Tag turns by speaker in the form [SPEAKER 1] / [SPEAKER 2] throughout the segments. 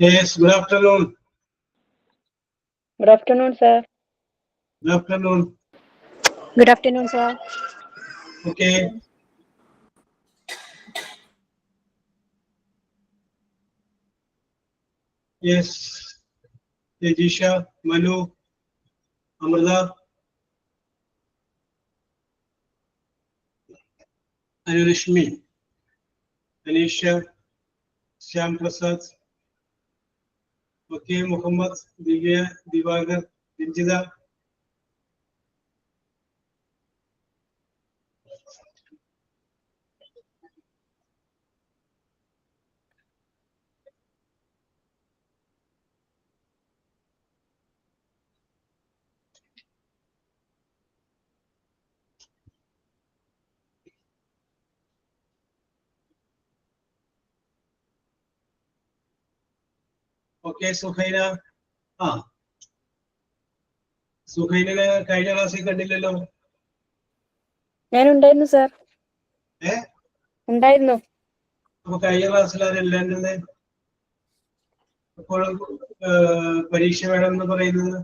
[SPEAKER 1] Yes, good afternoon.
[SPEAKER 2] Good afternoon, sir.
[SPEAKER 1] Good afternoon.
[SPEAKER 2] Good afternoon, sir.
[SPEAKER 1] Okay. Yes. Tejisha, Manu, Amrita, Anurishmi, Anisha, Shyam Prasad, okay, Muhammad, Divya, Divagar, Dinjida. Okay, Suhaina. സുഹൈനെ കഴിഞ്ഞ ക്ലാസ്സിൽ കണ്ടില്ലല്ലോ.
[SPEAKER 2] ഞാൻ ഉണ്ടായിരുന്നു, sir. ഉണ്ടായിരുന്നു.
[SPEAKER 1] അപ്പൊ കഴിഞ്ഞ ക്ലാസ്സിൽ ആരെല്ലാം എപ്പോഴും പരീക്ഷ വേണമെന്ന് പറയുന്നത്?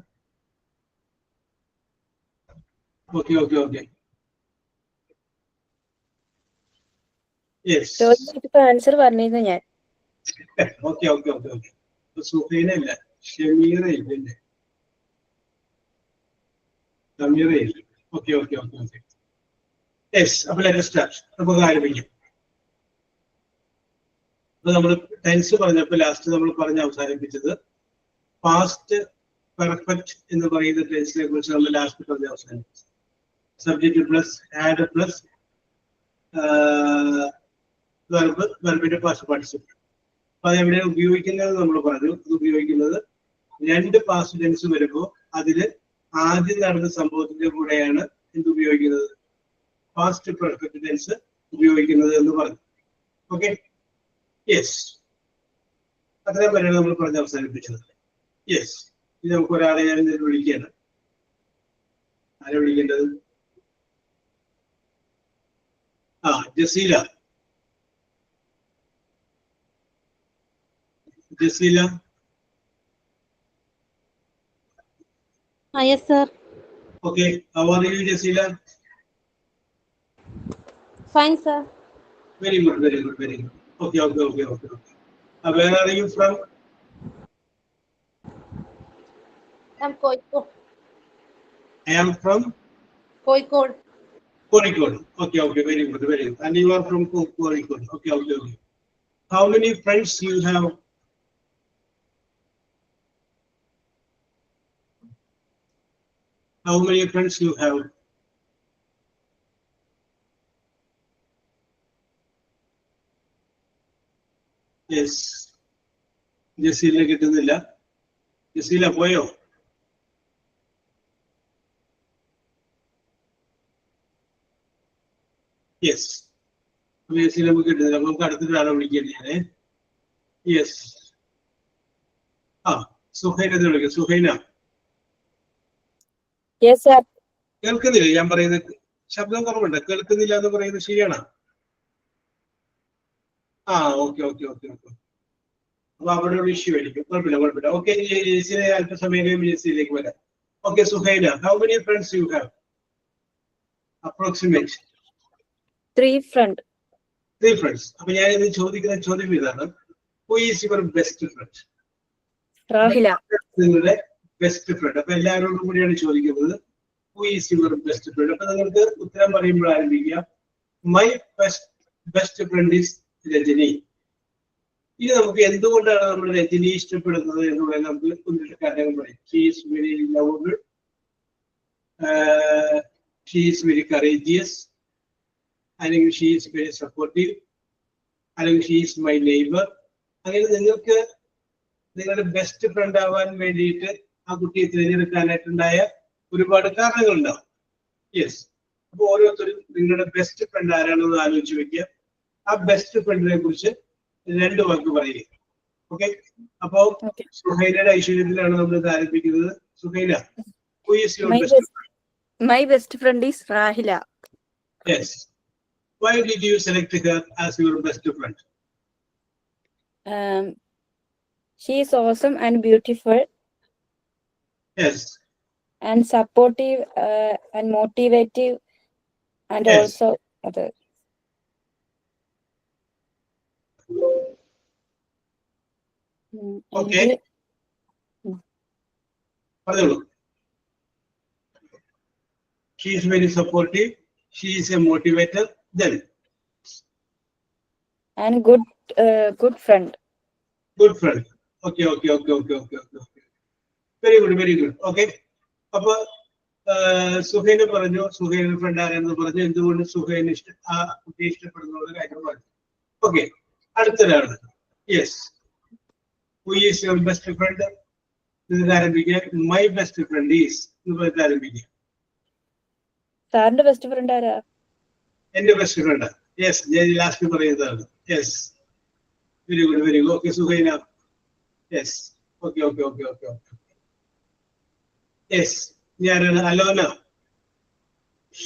[SPEAKER 1] Okay okay okay.
[SPEAKER 2] ആൻസർ പറഞ്ഞിരുന്നു ഞാൻ.
[SPEAKER 1] Okay okay okay okay. സുഹൈനല്ല, ഷമീറയില്ലേ? സമീറയില്ല. Okay okay okay okay. Yes, അപ്പൊ നമുക്ക് ആരംഭിക്കാം. അപ്പൊ നമ്മൾ ടെൻസ് പറഞ്ഞപ്പോൾ ലാസ്റ്റ് നമ്മൾ പറഞ്ഞ് അവസാനിപ്പിച്ചത് പാസ്റ്റ് പെർഫെക്റ്റ് എന്ന് പറയുന്ന ടെൻസിനെ കുറിച്ച് നമ്മൾ ലാസ്റ്റ് പറഞ്ഞ് അവസാനിപ്പിച്ചു. സബ്ജക്റ്റ് പ്ലസ് ആഡ് പ്ലസ് വെർബിന്റെ പാസ്റ്റ് പാർട്ടിസിപ്പിൾ. അപ്പൊ അതെവിടെ ഉപയോഗിക്കുന്നത് നമ്മൾ പറഞ്ഞു. ഇത് ഉപയോഗിക്കുന്നത് രണ്ട് പാസ്റ്റ് ടെൻസ് വരുമ്പോൾ അതില് ആദ്യം നടന്ന സംഭവത്തിന്റെ കൂടെയാണ് എന്ത് ഉപയോഗിക്കുന്നത്? പാസ്റ്റ് പെർഫെക്റ്റ് ടെൻസ് ഉപയോഗിക്കുന്നത് എന്ന് പറഞ്ഞു. ഓക്കെ, യെസ്, അത്രയും വരെയാണ് നമ്മൾ പറഞ്ഞ് അവസാനിപ്പിച്ചത്. യെസ്, ഇത് നമുക്ക് ഒരാളെ ഞാൻ വിളിക്കുകയാണ്. ആരെ വിളിക്കേണ്ടത്? Jaseela. Jaseela.
[SPEAKER 3] Yes, sir.
[SPEAKER 1] Okay, how are you, Jazila?
[SPEAKER 3] Fine, sir.
[SPEAKER 1] Very good, very good, very good. Okay, okay, okay, okay, okay. Where are you from?
[SPEAKER 3] I'm Kozhikode.
[SPEAKER 1] I am from
[SPEAKER 3] Kozhikode.
[SPEAKER 1] Kozhikode. Okay, okay, very good, very good. And you are from Kozhikode. Okay, okay, okay. How many friends you have? How many friends you have? Yes. ജസീലിനെ കിട്ടുന്നില്ല. ജസീല പോയോ? Yes, Jaseela നമുക്ക് കിട്ടുന്നില്ല. നമുക്ക് അടുത്തൊരാളെ വിളിക്കുകയാണ്. Yes, Suhaina വിളിക്കാം. സുഹൈന, കേൾക്കുന്നില്ല? ഞാൻ പറയുന്നത് ശബ്ദം കുറവുണ്ട്. കേൾക്കുന്നില്ല എന്ന് പറയുന്നത് ശരിയാണ്? Okay okay okay okay. അപ്പൊ അവിടെ ഒരു ഇഷ്യൂ ആയിരിക്കും. കുഴപ്പമില്ല കുഴപ്പമില്ല. ഓക്കെ, ജെസിനെ അല്പസമയം ജെസിയിലേക്ക് വരാം. Okay, Suhaina, how many friends you have? Approximate
[SPEAKER 2] 3 friends.
[SPEAKER 1] 3 friends. അപ്പൊ ഞാൻ ഇത് ചോദിക്കുന്ന ചോദ്യം ഇതാണ്: who is your best friend?
[SPEAKER 2] Rahila.
[SPEAKER 1] നിങ്ങളുടെ ബെസ്റ്റ് ഫ്രണ്ട്. അപ്പൊ എല്ലാവരോടും കൂടിയാണ് ചോദിക്കുന്നത് who is your best friend. അപ്പൊ നിങ്ങൾക്ക് ഉത്തരം പറയുമ്പോൾ ആരംഭിക്കുക my best friend is Rajani. ഇനി നമുക്ക് എന്തുകൊണ്ടാണ് നമ്മൾ രജനി ഇഷ്ടപ്പെടുന്നത് എന്നുള്ളത് നമുക്ക് ഒന്നിട്ട് കാര്യങ്ങൾ പറയും. She is very lovable, she is very courageous, അല്ലെങ്കിൽ ഷീ ഈസ് വെരി സപ്പോർട്ടീവ്, അല്ലെങ്കിൽ ഷീ ഈസ് മൈ നെയ്ബർ. അങ്ങനെ നിങ്ങൾക്ക് നിങ്ങളുടെ ബെസ്റ്റ് ഫ്രണ്ട് ആവാൻ വേണ്ടിയിട്ട് ആ കുട്ടിയെ തിരഞ്ഞെടുക്കാനായിട്ടുണ്ടായ ഒരുപാട് കാരണങ്ങളുണ്ടാവും. യെസ്, അപ്പൊ ഓരോരുത്തരും നിങ്ങളുടെ ബെസ്റ്റ് ഫ്രണ്ട് ആരാണെന്ന് ആലോചിച്ച് വെക്കുക. ആ ബെസ്റ്റ് ഫ്രണ്ടിനെ കുറിച്ച് 2 വാക്ക് പറയുക. ഓക്കെ, അപ്പോ സുഹൈലയുടെ ഐശ്വര്യത്തിലാണ് നമ്മൾ ഇത് ആരംഭിക്കുന്നത്. Suhaila, who is your best front?
[SPEAKER 2] My best friend is Rahila.
[SPEAKER 1] Yes. Why did you select her as your best friend?
[SPEAKER 2] She is awesome and beautiful
[SPEAKER 1] Yes.
[SPEAKER 2] and supportive and motivative and
[SPEAKER 1] Yes.
[SPEAKER 2] also other.
[SPEAKER 1] Okay. പറഞ്ഞോളൂ. She is very supportive. She is a motivator. Then
[SPEAKER 2] And good friend.
[SPEAKER 1] good friend. Okay. Very good. Okay. അപ്പൊ സുഹൈന് പറഞ്ഞു, സുഹൈന് front ആരെന്ന് പറഞ്ഞു, എന്തുകൊണ്ട് സുഹൈന് ആ കുട്ടിയെ ഇഷ്ടപ്പെടുന്ന ഒരു കാര്യം പറഞ്ഞു. ഓക്കെ, അടുത്തൊരാള്. Yes, who is your best friend? ഇത് ആരംഭിക്കുക. മൈ ബെസ്റ്റ് ഫ്രണ്ട് ഈസ് എന്ന് പറഞ്ഞിട്ട് ആരംഭിക്കുക.
[SPEAKER 2] സാറിന്റെ ബെസ്റ്റ് ഫ്രണ്ട് ആരാ?
[SPEAKER 1] എന്റെ ബെസ്റ്റ് ഫ്രണ്ട്. യെസ്, ഞാൻ ലാസ്റ്റ് പറയുന്നതാണ്. Yes, very good. Okay Suhaina. Yes, okay. Yes, ഞാനാണ്. Alona,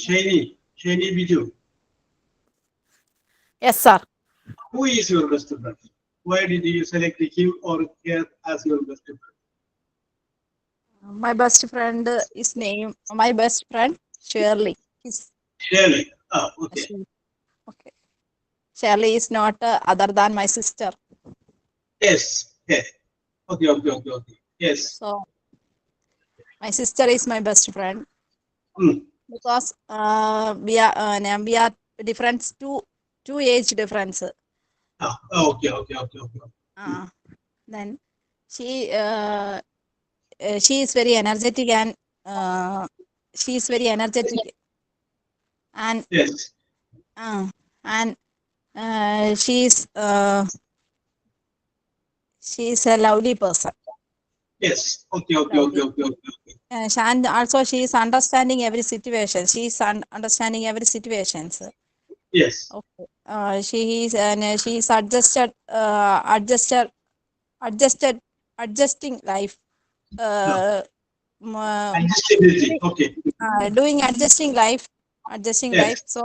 [SPEAKER 1] Shiny Biju.
[SPEAKER 4] Yes, sir.
[SPEAKER 1] Who is your best friend? Why did you select him or her as your best friend?
[SPEAKER 4] My best friend is named Shirley.
[SPEAKER 1] Shirley. Okay.
[SPEAKER 4] Okay. Shirley is not other than my sister.
[SPEAKER 1] Yes. Okay. Yes.
[SPEAKER 4] So my sister is my best friend because we are different two age difference.
[SPEAKER 1] Okay.
[SPEAKER 4] Then she is very energetic and and
[SPEAKER 1] Yes.
[SPEAKER 4] And she's a lovely person.
[SPEAKER 1] Yes. Okay.
[SPEAKER 4] And also she is understanding every situation. She is understanding every situations.
[SPEAKER 1] Yes.
[SPEAKER 4] Okay. She is adjusting life.
[SPEAKER 1] Adjustability. Okay.
[SPEAKER 4] Doing adjusting life.
[SPEAKER 1] Yes.
[SPEAKER 4] So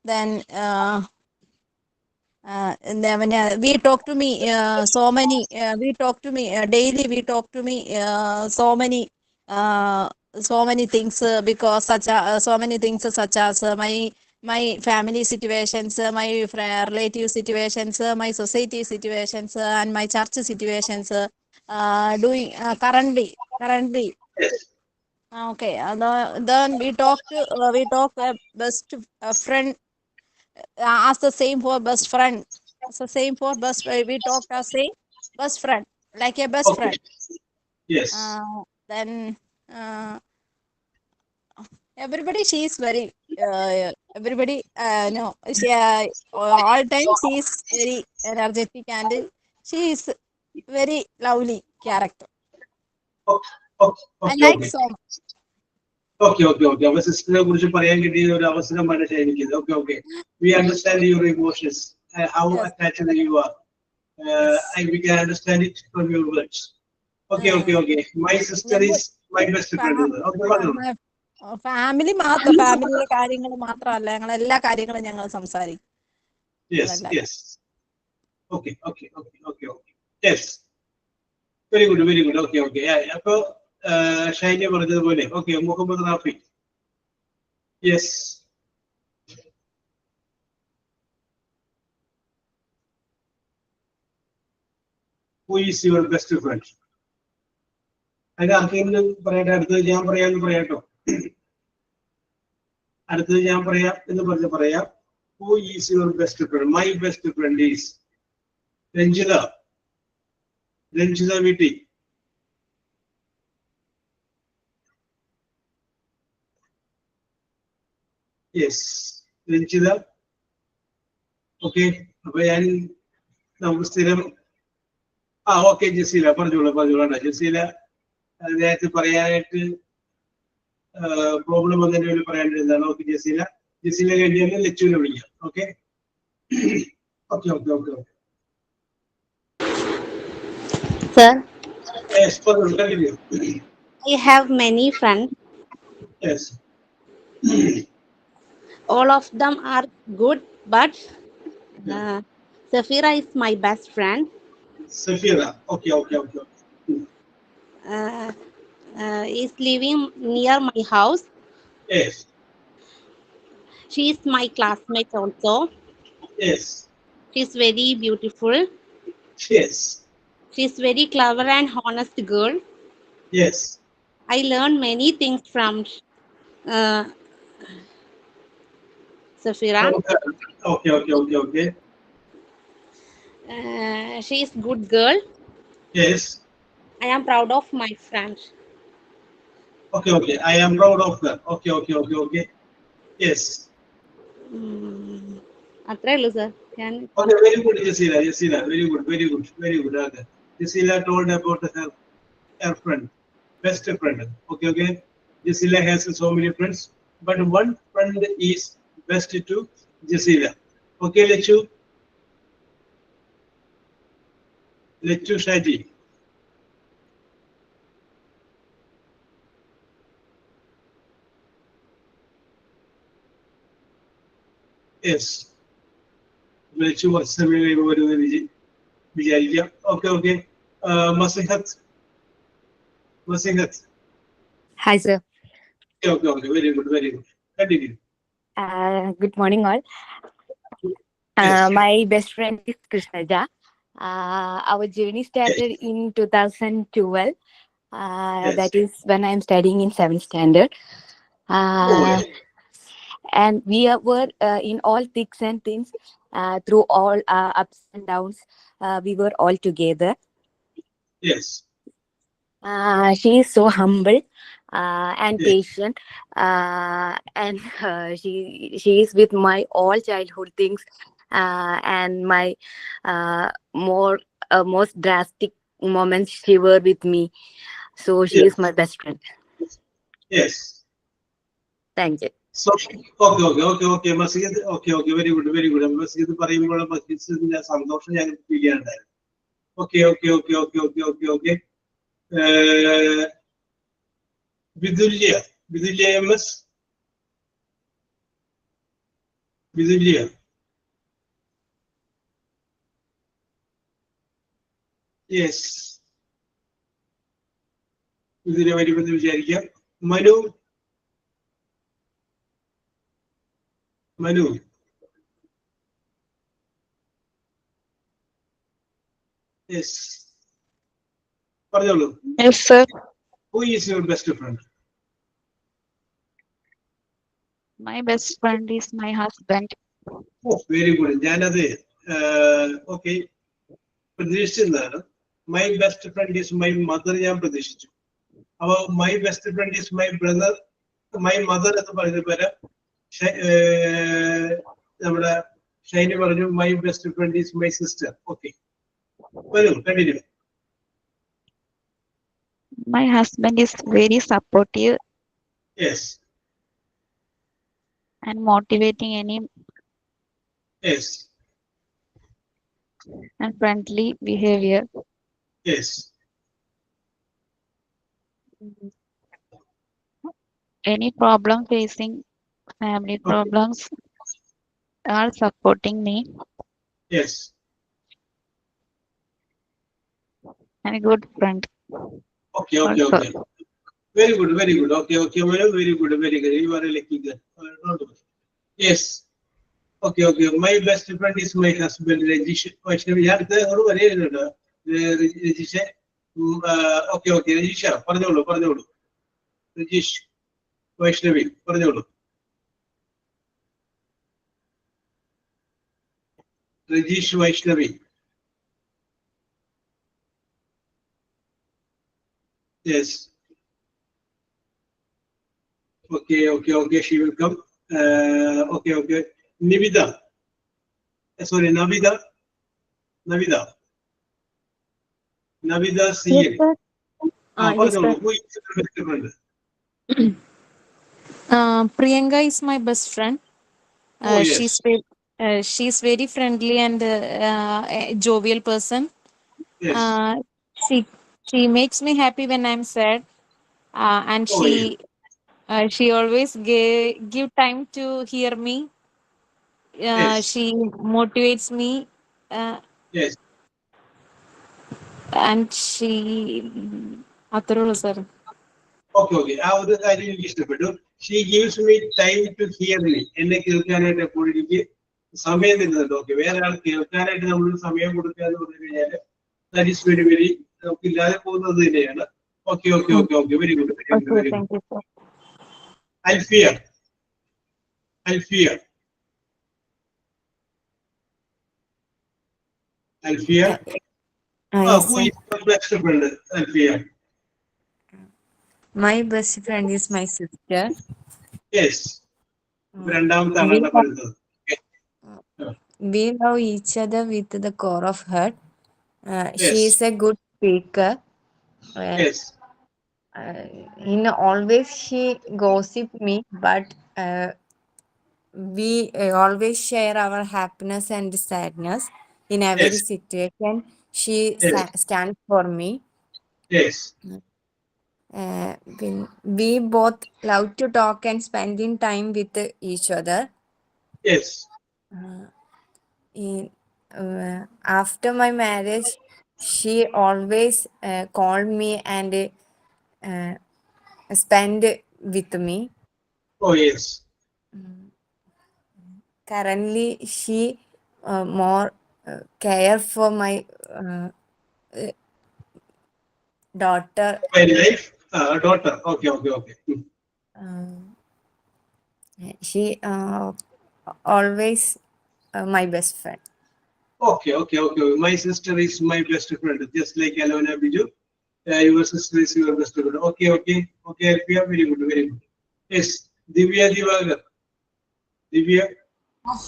[SPEAKER 4] then when we talk to me daily. We talk to me so many things because so many things such as my family situations, my relative situations, my society situations, and my church situations. Doing currently.
[SPEAKER 1] Yes.
[SPEAKER 4] Okay. Then we talk best friend as the same for best friend. As the same for best. We talk as a best friend, like a best
[SPEAKER 1] Okay.
[SPEAKER 4] friend.
[SPEAKER 1] Yes.
[SPEAKER 4] Then everybody, she is very everybody no she all time she is very energetic and she is very lovely character. I like so much.
[SPEAKER 1] Okay. അപ്പൊ സിസ്റ്ററിനെ കുറിച്ച് പറയാൻ കിട്ടിയ ഒരു അവസരമാണ് ഷൈനിക്ക്. Okay. We understand your emotions, how attached you are. We can understand it from your words. Okay. My sister is my best friend. Okay.
[SPEAKER 4] ഫാമിലിയിലെ കാര്യങ്ങൾ മാത്രമല്ല, ഞങ്ങൾ എല്ലാ കാര്യങ്ങളും ഞങ്ങൾ സംസാരിക്കും.
[SPEAKER 1] Yes. Okay. Yes. Very good. Okay. അപ്പൊ ഷൈനി പറഞ്ഞതുപോലെ. Okay, Muhammad Rafi. Yes. Who is your best friend? അത് ആർക്കെങ്കിലും പറയട്ടെ. അടുത്തത് ഞാൻ പറയാമെന്ന് പറയാട്ടോ. അടുത്തത് ഞാൻ പറയാം എന്ന് പറയാം. Who is your best friend? My best friend is Ranjitha വീട്ടി. യെസ്, രഞ്ജിത. ഓക്കെ. അപ്പൊ ഞാൻ നമുക്ക് സ്ഥിരം ഓക്കെ. ജസീല പറഞ്ഞോളാം. ജസീല നേരത്തെ പറയാനായിട്ട് പ്രോബ്ലം വന്നതിന് പറയാണ്ടിരുന്നതാണ്. ഓക്കെ ജസീല കഴിഞ്ഞാൽ ലച്ചുവിനെ വിളിക്കാം. Okay.
[SPEAKER 3] Sir,
[SPEAKER 1] Yes, continue.
[SPEAKER 3] I have many friends.
[SPEAKER 1] Yes.
[SPEAKER 3] All of them are good, but Safira is my best friend.
[SPEAKER 1] Safira. Okay.
[SPEAKER 3] Is living near my house.
[SPEAKER 1] Yes.
[SPEAKER 3] She is my classmate also.
[SPEAKER 1] Yes.
[SPEAKER 3] She's very beautiful.
[SPEAKER 1] Yes.
[SPEAKER 3] She's very clever and honest girl.
[SPEAKER 1] Yes.
[SPEAKER 3] I learned many things from uh, Safira.
[SPEAKER 1] Okay.
[SPEAKER 3] She is good girl.
[SPEAKER 1] Yes.
[SPEAKER 3] I am proud of my friend.
[SPEAKER 1] Okay. I am proud of her. Okay. Yes.
[SPEAKER 3] അത്രേ ഉള്ളൂ sir ഞാൻ
[SPEAKER 1] Okay, very good, Yasila. Very good. Okay. Yasila told about her friend, best friend. Okay. Yasila has so many friends, but one friend is best to Yasila. Okay, Lechu Shaji. Yes. Lechu was similarly വിചാരിക്കാം. Okay. Masihat.
[SPEAKER 5] Hi, sir.
[SPEAKER 1] Okay. Very good. Continue.
[SPEAKER 5] Good morning, all.
[SPEAKER 1] Yes.
[SPEAKER 5] My best friend is Krishnaja. Our journey started in 2012.
[SPEAKER 1] Yes.
[SPEAKER 5] That is when I am studying in 7th standard.
[SPEAKER 1] Oh,
[SPEAKER 5] And we were in all thicks and thins, through all ups and downs. We were all together.
[SPEAKER 1] yes.
[SPEAKER 5] She is so humble and
[SPEAKER 1] Yes.
[SPEAKER 5] patient, and she is with my all childhood things, and my most drastic moments. She were with me, so she
[SPEAKER 1] Yes.
[SPEAKER 5] is my best friend.
[SPEAKER 1] Yes.
[SPEAKER 5] Thank you.
[SPEAKER 1] So, okay. Masihat, okay. Very good. Masihat പറയുമ്പോൾ മസ്ജിദിന്റെ സന്തോഷം ഞാൻ feel ചെയ്യാനുണ്ടായിരുന്നു. Okay. Vidulya MS. Vidulya. Yes. Vidulya വരുമെന്ന് വിചാരിക്കാം. Manu. Yes. പറഞ്ഞോളൂ.
[SPEAKER 6] Yes, sir.
[SPEAKER 1] Who is your best friend?
[SPEAKER 6] My best friend is my husband.
[SPEAKER 1] Oh, very good. ഞാനത് okay പ്രതീക്ഷിച്ചതാണ്. My best friend is my mother ഞാൻ പ്രതീക്ഷിച്ചു. അപ്പോൾ my best friend is my brother, my mother എന്ന് പറയുന്ന പേര് നമ്മുടെ ഷൈനി പറഞ്ഞു my best friend is my sister. Okay. വരൂ, continue.
[SPEAKER 6] My husband is very supportive
[SPEAKER 1] Yes.
[SPEAKER 6] and motivating
[SPEAKER 1] Yes.
[SPEAKER 6] and friendly behavior.
[SPEAKER 1] Yes.
[SPEAKER 6] Any problem facing family problems are supporting me
[SPEAKER 1] Yes.
[SPEAKER 6] and a good friend.
[SPEAKER 1] Okay.
[SPEAKER 6] Also.
[SPEAKER 1] Very good. Okay, madam, very good. You are a lucky girl. Don't worry. Yes. Okay. My best friend is my husband, Rajesh. Rajesh. Okay. Rajesh, പറഞ്ഞോളൂ. Rajesh Vaishnavi, പറഞ്ഞോളൂ. Rajesh Vaishnavi. Yes. Okay. She will come. Okay. Navida. Sorry, Navida. Navida CA.
[SPEAKER 4] Yes, sir. Yes, sir.
[SPEAKER 1] Who is your best friend?
[SPEAKER 4] Priyanka is my best friend.
[SPEAKER 1] Oh, yes.
[SPEAKER 4] She's very friendly and a jovial person.
[SPEAKER 1] Yes.
[SPEAKER 4] She makes me happy when I'm sad, and
[SPEAKER 1] Oh,
[SPEAKER 4] she always give time to hear me.
[SPEAKER 1] Yes.
[SPEAKER 5] She motivates me, uh,
[SPEAKER 1] Yes.
[SPEAKER 5] and she. അത്രേ ഉള്ളൂ sir.
[SPEAKER 1] Okay. ആ ഒരു കാര്യം എനിക്ക് ഇഷ്ടപ്പെട്ടു. She gives me time to hear me. എന്നെ കേൾക്കാനായിട്ട് എപ്പോഴും എനിക്ക് സമയം തരുന്നുണ്ട്. ഓക്കെ, വേറെ ആൾ കേൾക്കാനായിട്ട് നമ്മൾ സമയം കൊടുക്കുക എന്ന് പറഞ്ഞു കഴിഞ്ഞാൽ ദാറ്റ് ഈസ് വെരി വെരി നമുക്ക് ഇല്ലാതെ പോകുന്നത് തന്നെയാണ്. Okay. Very good.
[SPEAKER 5] Okay, thank you sir.
[SPEAKER 1] Alfia.
[SPEAKER 7] Yes,
[SPEAKER 1] Who
[SPEAKER 7] sir.
[SPEAKER 1] is your best friend, Alfia?
[SPEAKER 7] My best friend is my sister.
[SPEAKER 1] Yes. രണ്ടാമത്താണ്
[SPEAKER 7] We,
[SPEAKER 1] എന്നെ പറയുന്നത്.
[SPEAKER 7] we love each other with the core of heart. She
[SPEAKER 1] Yes.
[SPEAKER 7] is a good speaker.
[SPEAKER 1] Yes.
[SPEAKER 7] Always she gossip me, but we always share our happiness and sadness in every
[SPEAKER 1] Yes.
[SPEAKER 7] situation. She
[SPEAKER 1] Yes.
[SPEAKER 7] stands for me.
[SPEAKER 1] Yes.
[SPEAKER 7] We both love to talk and spending time with each other.
[SPEAKER 1] Yes.
[SPEAKER 7] After my marriage, she always called me and spend with me.
[SPEAKER 1] Oh, yes.
[SPEAKER 7] Currently, she more care for my daughter.
[SPEAKER 1] My life, daughter. Okay.
[SPEAKER 7] She always my best friend.
[SPEAKER 1] Okay. My sister is my best friend, just like Alona Biju. Your sister is your best friend. Okay. Alfia, very good. Yes. Divya Divagar.
[SPEAKER 3] Yes,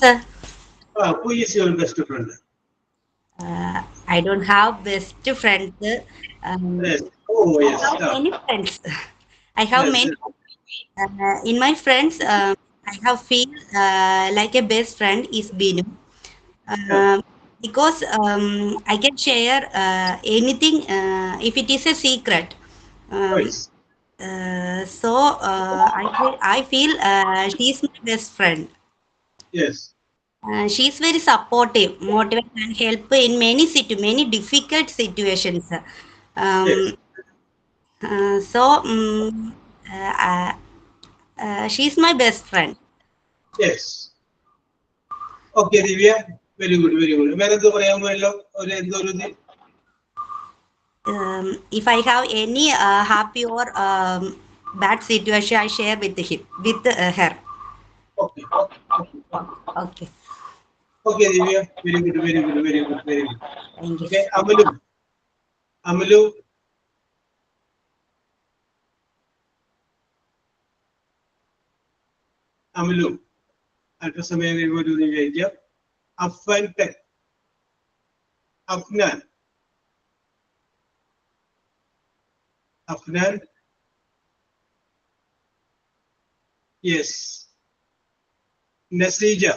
[SPEAKER 3] sir.
[SPEAKER 1] Who is your best friend?
[SPEAKER 3] I don't have best friends.
[SPEAKER 1] Yes. Oh, yes.
[SPEAKER 3] I have many friends. I have
[SPEAKER 1] Yes.
[SPEAKER 3] many. In my friends, I have feel like a best friend is Binu. Because I can share anything if it is a secret.
[SPEAKER 1] Yes.
[SPEAKER 3] I feel she is my best friend.
[SPEAKER 1] Yes.
[SPEAKER 3] She is very supportive, motivate, and help in many difficult situations.
[SPEAKER 1] Yes.
[SPEAKER 3] Um, so she is my best friend.
[SPEAKER 1] Yes. Okay, Divya. Very good. വേറെ എന്തോ പറയാമല്ലോ? എന്തോ
[SPEAKER 3] If I have any happy or bad situation, I share with her.
[SPEAKER 1] Okay.
[SPEAKER 3] Okay,
[SPEAKER 1] Okay, Divya. Very good.
[SPEAKER 3] thank you.
[SPEAKER 1] Okay, Amalu. അല്പസമയം കഴിയുമ്പോൾ വിചാരിക്കാം. Afnan. Yes. Nasija.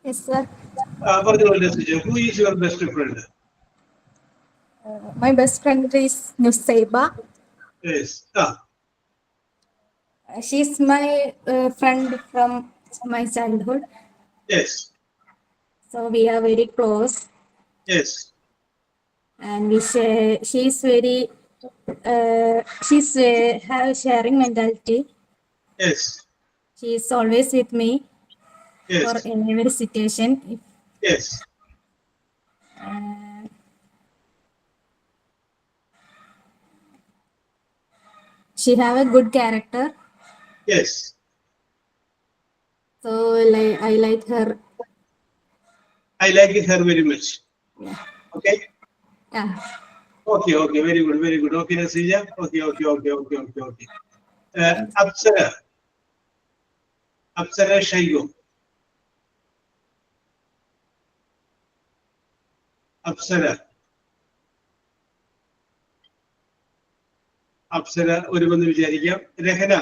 [SPEAKER 8] Yes, sir.
[SPEAKER 1] പറഞ്ഞോളൂ Nasija. Who is your best friend?
[SPEAKER 8] My best friend is Nusaiba.
[SPEAKER 1] Yes.
[SPEAKER 8] She's my friend from my childhood.
[SPEAKER 1] Yes.
[SPEAKER 8] So we are very close,
[SPEAKER 1] Yes.
[SPEAKER 8] and we share. She's very. Have sharing mentality.
[SPEAKER 1] Yes.
[SPEAKER 8] She is always with me for
[SPEAKER 1] Yes.
[SPEAKER 8] every situation.
[SPEAKER 1] Yes.
[SPEAKER 8] She have a good character.
[SPEAKER 1] Yes.
[SPEAKER 8] So I like her.
[SPEAKER 1] I like her very much.
[SPEAKER 8] Yeah.
[SPEAKER 1] Okay.
[SPEAKER 8] Yeah.
[SPEAKER 1] Okay. Very good. Okay, Nasija. Okay. Apsara Shaigo. Apsara ഒരുവെന്ന് വിചാരിക്കാം. രഹന.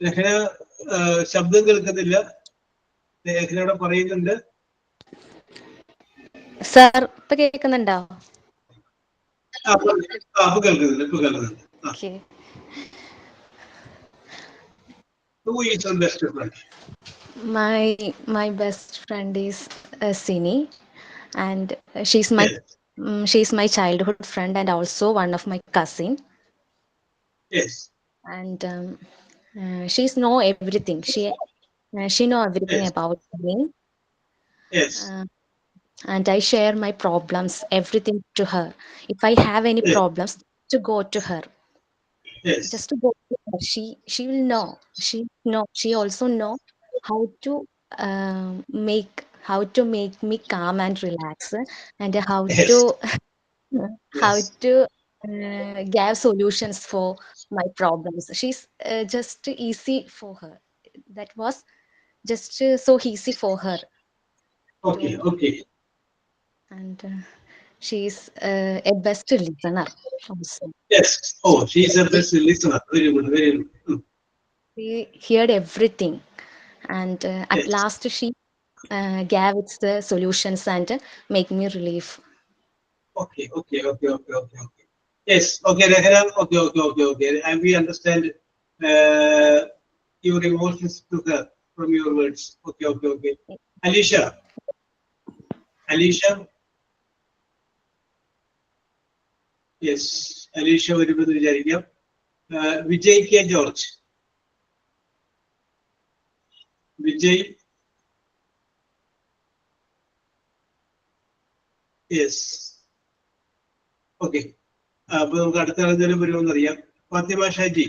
[SPEAKER 1] രഹന ശബ്ദം കേൾക്കുന്നില്ല. രഹനയോടെ പറയുന്നുണ്ട്.
[SPEAKER 5] Sir ഇപ്പൊ കേൾക്കുന്നുണ്ടോ?
[SPEAKER 1] ഇപ്പൊ കേൾക്കുന്നുണ്ട്.
[SPEAKER 5] Okay.
[SPEAKER 1] Who is your best friend?
[SPEAKER 5] My best friend is Sini, and she's my
[SPEAKER 1] Yes.
[SPEAKER 5] she's my childhood friend and also one of my cousin.
[SPEAKER 1] Yes.
[SPEAKER 5] And she's know everything. She know everything
[SPEAKER 1] Yes.
[SPEAKER 5] about me.
[SPEAKER 1] Yes.
[SPEAKER 5] And I share my problems, everything to her. If I have any
[SPEAKER 1] Yes.
[SPEAKER 5] problems, to go to her.
[SPEAKER 1] Yes.
[SPEAKER 5] Just to go to her. She will know. She also know how to make me calm and relax, and how
[SPEAKER 1] Yes.
[SPEAKER 5] to
[SPEAKER 1] Yes.
[SPEAKER 5] give solutions for my problems. She's just easy for her. That was just so easy for her.
[SPEAKER 1] Okay.
[SPEAKER 5] to-
[SPEAKER 1] Okay.
[SPEAKER 5] And she's a best listener also.
[SPEAKER 1] Yes. Oh, she is a best listener. Very good. Very good.
[SPEAKER 5] She heard everything, and at
[SPEAKER 1] Yes.
[SPEAKER 5] last she gave its the solutions and make me relief.
[SPEAKER 1] Okay. Yes. Okay, Rehana. Okay. And we understand your emotions to her from your words. Okay. Alicia. Yes. Alicia വരുമെന്ന് വിചാരിക്കാം. Vijay K. George. Vijay. Yes. Okay. അപ്പൊ നമുക്ക് അടുത്ത ആളെന്തെങ്കിലും വരുമെന്ന് അറിയാം. Fathima Shaji.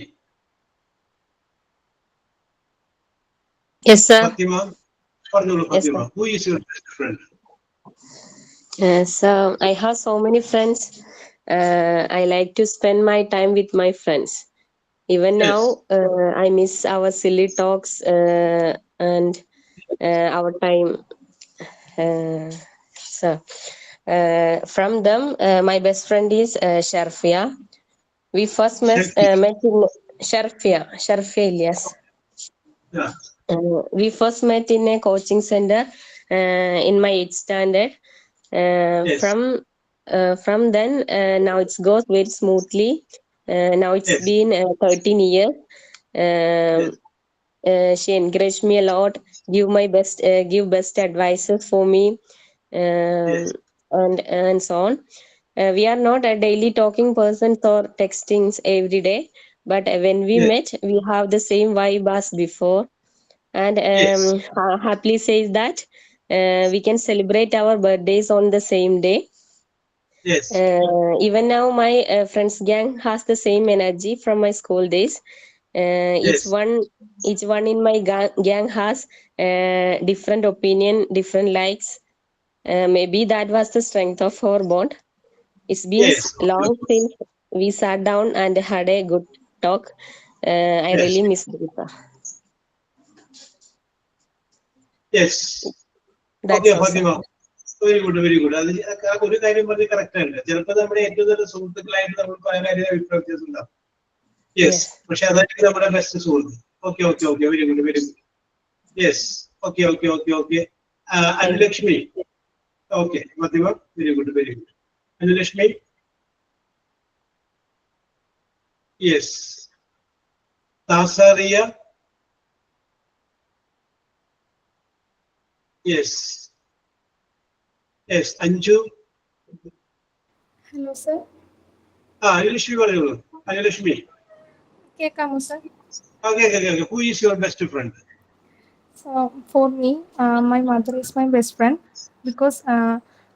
[SPEAKER 9] Yes, sir.
[SPEAKER 1] Fathima പറഞ്ഞോളൂ.
[SPEAKER 9] Yes,
[SPEAKER 1] Fathima.
[SPEAKER 9] sir.
[SPEAKER 1] Who is your best friend?
[SPEAKER 9] So I have so many friends. I like to spend my time with my friends. Even
[SPEAKER 1] Yes.
[SPEAKER 9] now, I miss our silly talks and our time. So from them, my best friend is Sharfia. We first met in Sharfia Ilyas.
[SPEAKER 1] Yeah.
[SPEAKER 9] We first met in a coaching center in my 8th standard.
[SPEAKER 1] Yes.
[SPEAKER 9] From then, now it goes very smoothly. Now it's
[SPEAKER 1] Yes.
[SPEAKER 9] been 13 years.
[SPEAKER 1] Yes.
[SPEAKER 9] She encouraged me a lot, give best advices for me,
[SPEAKER 1] Yes.
[SPEAKER 9] and so on. We are not a daily talking persons or textings every day, but when we
[SPEAKER 1] Yes.
[SPEAKER 9] met, we have the same vibe as before. And
[SPEAKER 1] Yes.
[SPEAKER 9] happily says that we can celebrate our birthdays on the same day.
[SPEAKER 1] Yes.
[SPEAKER 9] Even now, my friends gang has the same energy from my school days.
[SPEAKER 1] Yes.
[SPEAKER 9] Each one in my gang has different opinion, different likes. Maybe that was the strength of our bond. It's been
[SPEAKER 1] Yes.
[SPEAKER 9] long since we sat down and had a good talk. I
[SPEAKER 1] Yes.
[SPEAKER 9] really miss Deepa.
[SPEAKER 1] Yes.
[SPEAKER 9] That's
[SPEAKER 1] Okay,
[SPEAKER 9] all, sir.
[SPEAKER 1] Fathima. Very good. അത് ഒരു കാര്യം പറഞ്ഞ് correct ആണ്. ചിലപ്പോൾ നമ്മുടെ ഏറ്റവും നല്ല സുഹൃത്തുക്കളായിട്ട് നമ്മൾ പല കാര്യം അഭിപ്രായ വ്യത്യാസം ഉണ്ടാവും. യെസ്. പക്ഷെ അതായിരിക്കും നമ്മുടെ ബെസ്റ്റ് സുഹൃത്ത്. Okay. Very good. Yes. Okay. Anulakshmi. Okay. Fathima. Very good. Anulakshmi. Yes. Thasariya. Yes. Anju.
[SPEAKER 8] Hello, sir.
[SPEAKER 1] Anulashmi പറഞ്ഞോളൂ. Anulashmi.
[SPEAKER 8] Kekamo, sir.
[SPEAKER 1] Okay. Who is your best friend?
[SPEAKER 8] So for me, my mother is my best friend because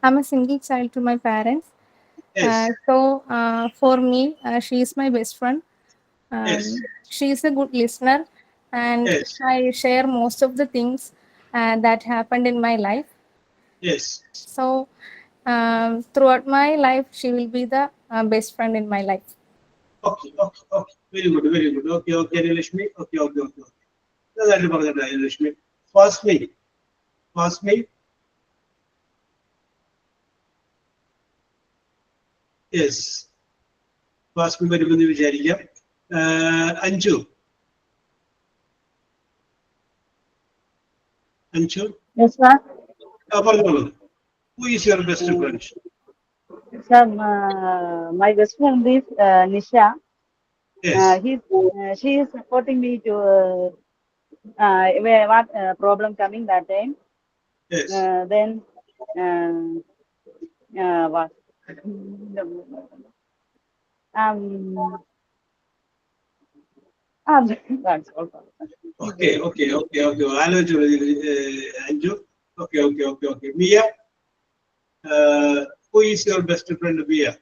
[SPEAKER 8] I'm a single child to my parents.
[SPEAKER 1] Yes.
[SPEAKER 8] So for me, she is my best friend.
[SPEAKER 1] Yes.
[SPEAKER 8] She is a good listener, and
[SPEAKER 1] Yes.
[SPEAKER 8] I share most of the things that happened in my life.
[SPEAKER 1] Yes.
[SPEAKER 8] So throughout my life, she will be the best friend in my life.
[SPEAKER 1] Okay. Very good. Okay, Anulashmi. Okay. നന്നായിട്ട് പറഞ്ഞിട്ടുണ്ട് Anulashmi. Fasmi. Yes. Fasmi വരുമെന്ന് വിചാരിക്കാം. Anju. Anju?
[SPEAKER 10] Yes, sir.
[SPEAKER 1] പറഞ്ഞോളൂ. Who is your best friend?
[SPEAKER 10] Sir, my best friend is Nisha.
[SPEAKER 1] Yes.
[SPEAKER 10] She is supporting me to what problem coming that time.
[SPEAKER 1] Yes.
[SPEAKER 10] Then what? That's all.
[SPEAKER 1] Okay. ആലോചിച്ചു Anju. Okay. Mia, who is your best friend, Mia?